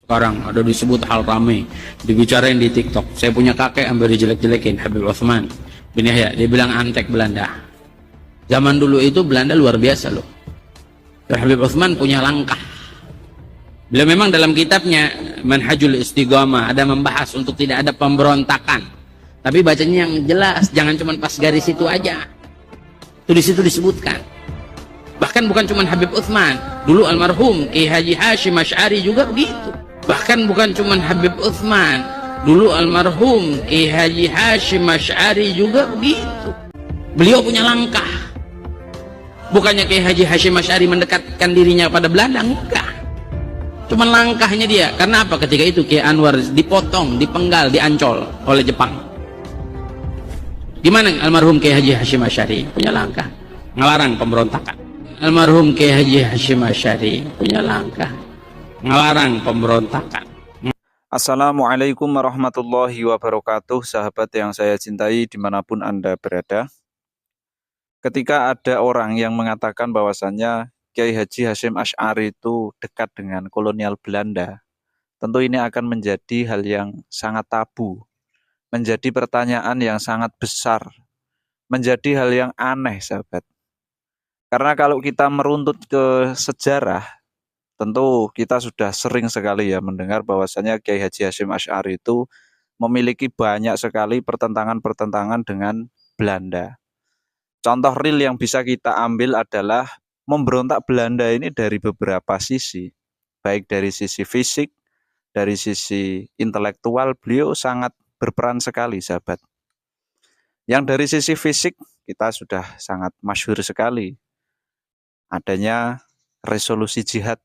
Sekarang ada disebut hal rame, dibicarain di TikTok. Saya punya kakek hampir dijelek-jelekin, Habib Utsman bin Yahya. Dia bilang antek Belanda. Zaman dulu itu Belanda luar biasa loh. Dan Habib Utsman punya langkah. Beliau memang dalam kitabnya Manhajul Istiqamah ada membahas untuk tidak ada pemberontakan. Tapi bacanya yang jelas, jangan cuma pas garis itu aja. Itu di situ disebutkan. Bahkan bukan cuma Habib Utsman, dulu almarhum Kiai Haji Hashim Asy'ari juga begitu. Bahkan bukan cuma Habib Utsman, dulu almarhum Kiai Haji Hashim Asy'ari juga begitu. Beliau punya langkah. Bukannya Kiai Haji Hashim Asy'ari mendekatkan dirinya pada Belanda, enggak. Cuma langkahnya dia. Karena apa? Ketika itu Kiai Anwar dipotong, dipenggal, diancol oleh Jepang. Gimana almarhum Kiai Haji Hashim Asy'ari? Punya langkah, ngelarang pemberontakan. Almarhum Kiai Haji Hashim Asy'ari punya langkah, ngelarang pemberontakan. Assalamualaikum warahmatullahi wabarakatuh, sahabat yang saya cintai dimanapun Anda berada. Ketika ada orang yang mengatakan bahwasannya Kiai Haji Hashim Asy'ari itu dekat dengan kolonial Belanda, tentu ini akan menjadi hal yang sangat tabu, menjadi pertanyaan yang sangat besar, menjadi hal yang aneh, sahabat. Karena kalau kita meruntut ke sejarah, tentu kita sudah sering sekali ya mendengar bahwasannya Kiai Haji Hashim Asy'ari itu memiliki banyak sekali pertentangan-pertentangan dengan Belanda. Contoh real yang bisa kita ambil adalah memberontak Belanda ini dari beberapa sisi. Baik dari sisi fisik, dari sisi intelektual, beliau sangat berperan sekali, sahabat. Yang dari sisi fisik, kita sudah sangat masyhur sekali. Adanya resolusi jihad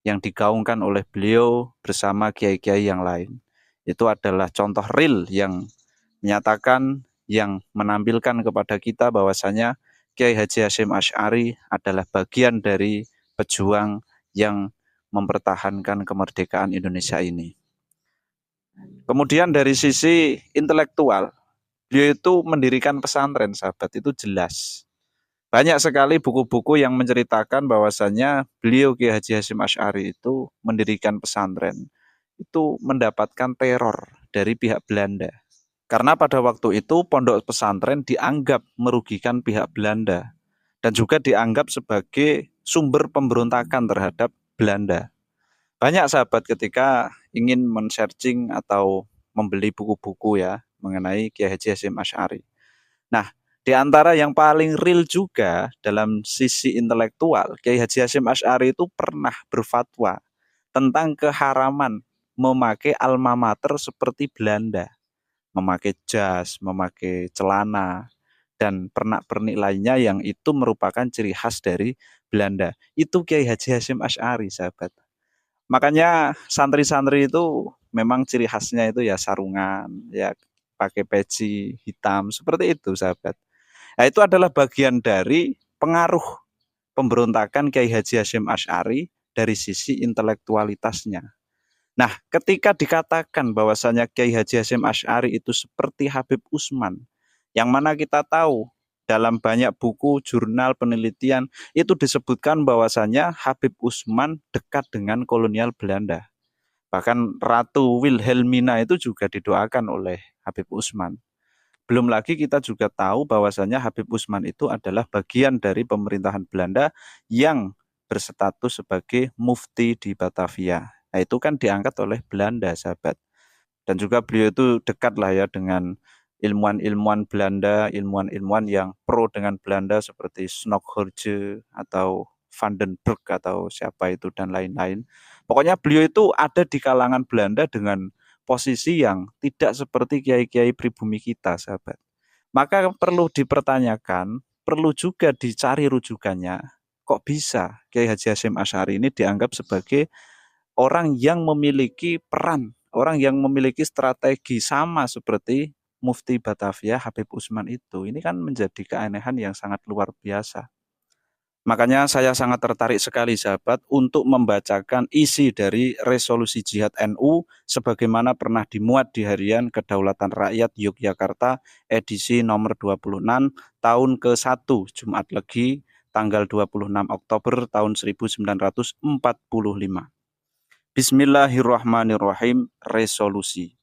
yang digaungkan oleh beliau bersama kiai-kiai yang lain. Itu adalah contoh real yang menyatakan, yang menampilkan kepada kita bahwasanya Kiai Haji Hashim Asy'ari adalah bagian dari pejuang yang mempertahankan kemerdekaan Indonesia ini. Kemudian dari sisi intelektual, beliau itu mendirikan pesantren, sahabat, itu jelas. Banyak sekali buku-buku yang menceritakan bahwasannya beliau Kiai Haji Hashim Asy'ari itu mendirikan pesantren. Itu mendapatkan teror dari pihak Belanda. Karena pada waktu itu pondok pesantren dianggap merugikan pihak Belanda. Dan juga dianggap sebagai sumber pemberontakan terhadap Belanda. Banyak sahabat ketika ingin men-searching atau membeli buku-buku ya mengenai Kiai Haji Hashim Asy'ari. Nah, di antara yang paling real juga dalam sisi intelektual, Kiai Haji Hashim Asy'ari itu pernah berfatwa tentang keharaman memakai alma mater seperti Belanda. Memakai jas, memakai celana, dan pernak-pernik lainnya yang itu merupakan ciri khas dari Belanda. Itu Kiai Haji Hashim Asy'ari, sahabat. Makanya santri-santri itu memang ciri khasnya itu ya sarungan, ya pakai peci hitam, seperti itu, sahabat. Nah, itu adalah bagian dari pengaruh pemberontakan Kiai Haji Hashim Asy'ari dari sisi intelektualitasnya. Nah, ketika dikatakan bahwasanya Kiai Haji Hashim Asy'ari itu seperti Habib Utsman, yang mana kita tahu dalam banyak buku, jurnal, penelitian, itu disebutkan bahwasanya Habib Utsman dekat dengan kolonial Belanda. Bahkan Ratu Wilhelmina itu juga didoakan oleh Habib Utsman. Belum lagi kita juga tahu bahwasanya Habib Utsman itu adalah bagian dari pemerintahan Belanda yang berstatus sebagai mufti di Batavia. Nah, itu kan diangkat oleh Belanda, sahabat. Dan juga beliau itu dekat lah ya dengan ilmuwan-ilmuwan Belanda, ilmuwan-ilmuwan yang pro dengan Belanda seperti Snokkhorje atau Van den Berg atau siapa itu dan lain-lain. Pokoknya beliau itu ada di kalangan Belanda dengan posisi yang tidak seperti kiai-kiai pribumi kita, sahabat. Maka perlu dipertanyakan, perlu juga dicari rujukannya, kok bisa Kiai Haji Hashim Asy'ari ini dianggap sebagai orang yang memiliki peran, orang yang memiliki strategi sama seperti Mufti Batavia Habib Utsman itu. Ini kan menjadi keanehan yang sangat luar biasa. Makanya saya sangat tertarik sekali, sahabat, untuk membacakan isi dari resolusi jihad NU sebagaimana pernah dimuat di Harian Kedaulatan Rakyat Yogyakarta edisi nomor 26 tahun ke-1 Jumat Legi tanggal 26 Oktober tahun 1945. Bismillahirrahmanirrahim. Resolusi.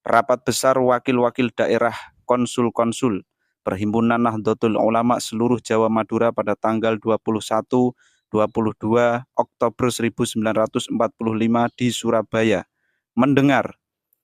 Rapat besar wakil-wakil daerah konsul-konsul Perhimpunan Nahdlatul Ulama seluruh Jawa Madura pada tanggal 21-22 Oktober 1945 di Surabaya mendengar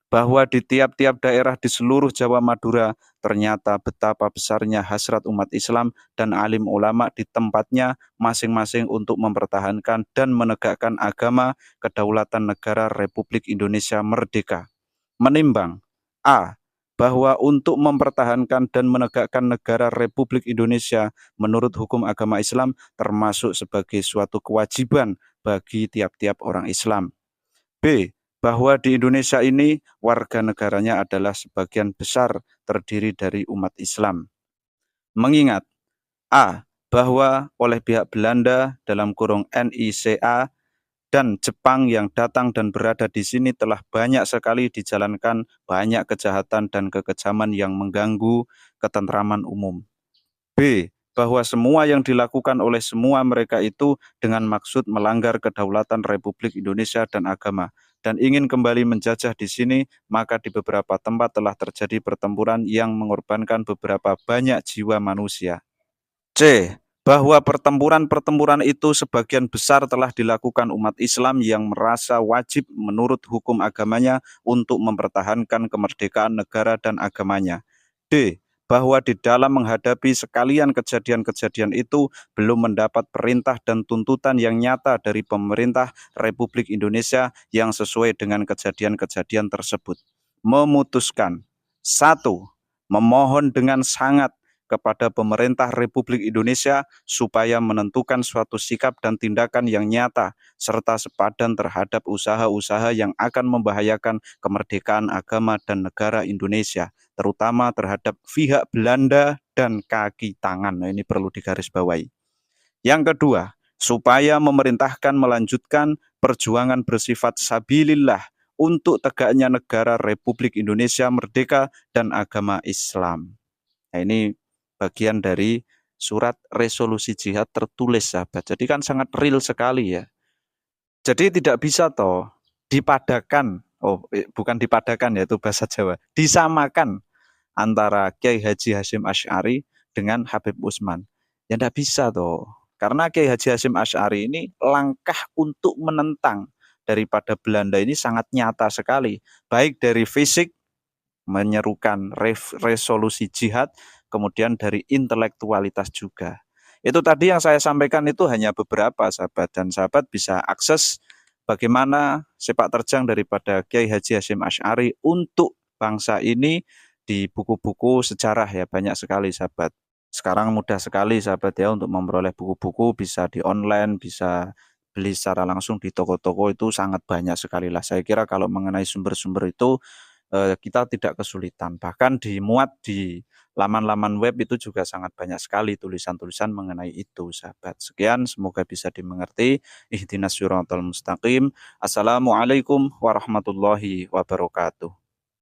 bahwa di tiap-tiap daerah di seluruh Jawa Madura ternyata betapa besarnya hasrat umat Islam dan alim ulama di tempatnya masing-masing untuk mempertahankan dan menegakkan agama kedaulatan negara Republik Indonesia Merdeka. Menimbang A. Bahwa untuk mempertahankan dan menegakkan negara Republik Indonesia menurut hukum agama Islam termasuk sebagai suatu kewajiban bagi tiap-tiap orang Islam. B. Bahwa di Indonesia ini warga negaranya adalah sebagian besar terdiri dari umat Islam. Mengingat A. Bahwa oleh pihak Belanda dalam kurung NICA dan Jepang yang datang dan berada di sini telah banyak sekali dijalankan banyak kejahatan dan kekejaman yang mengganggu ketentraman umum. B. Bahwa semua yang dilakukan oleh semua mereka itu dengan maksud melanggar kedaulatan Republik Indonesia dan agama, dan ingin kembali menjajah di sini, maka di beberapa tempat telah terjadi pertempuran yang mengorbankan beberapa banyak jiwa manusia. C. Bahwa pertempuran-pertempuran itu sebagian besar telah dilakukan umat Islam yang merasa wajib menurut hukum agamanya untuk mempertahankan kemerdekaan negara dan agamanya. D. Bahwa di dalam menghadapi sekalian kejadian-kejadian itu belum mendapat perintah dan tuntutan yang nyata dari pemerintah Republik Indonesia yang sesuai dengan kejadian-kejadian tersebut. Memutuskan 1. Memohon dengan sangat kepada pemerintah Republik Indonesia supaya menentukan suatu sikap dan tindakan yang nyata serta sepadan terhadap usaha-usaha yang akan membahayakan kemerdekaan agama dan negara Indonesia, terutama terhadap pihak Belanda dan kaki tangan. Nah, ini perlu digarisbawahi. Yang kedua, supaya memerintahkan melanjutkan perjuangan bersifat sabilillah untuk tegaknya negara Republik Indonesia merdeka dan agama Islam. Nah, ini bagian dari surat resolusi jihad tertulis, sahabat. Jadi kan sangat real sekali ya. Jadi tidak bisa toh dipadakan, bukan dipadakan ya, itu bahasa Jawa, disamakan antara Kiai Haji Hasyim Asy'ari dengan Habib Utsman. Ya tidak bisa toh. Karena Kiai Haji Hasyim Asy'ari ini langkah untuk menentang daripada Belanda ini sangat nyata sekali. Baik dari fisik, menyerukan resolusi jihad, kemudian dari intelektualitas juga. Itu tadi yang saya sampaikan itu hanya beberapa, sahabat, dan sahabat bisa akses bagaimana sepak terjang daripada Kiai Haji Hasyim Asy'ari untuk bangsa ini di buku-buku sejarah ya, banyak sekali, sahabat. Sekarang mudah sekali, sahabat ya, untuk memperoleh buku-buku, bisa di online, bisa beli secara langsung di toko-toko, itu sangat banyak sekali lah. Saya kira kalau mengenai sumber-sumber itu kita tidak kesulitan. Bahkan dimuat di laman-laman web itu juga sangat banyak sekali tulisan-tulisan mengenai itu, sahabat. Sekian, semoga bisa dimengerti. Ihdinas siratal mustaqim. Assalamualaikum warahmatullahi wabarakatuh.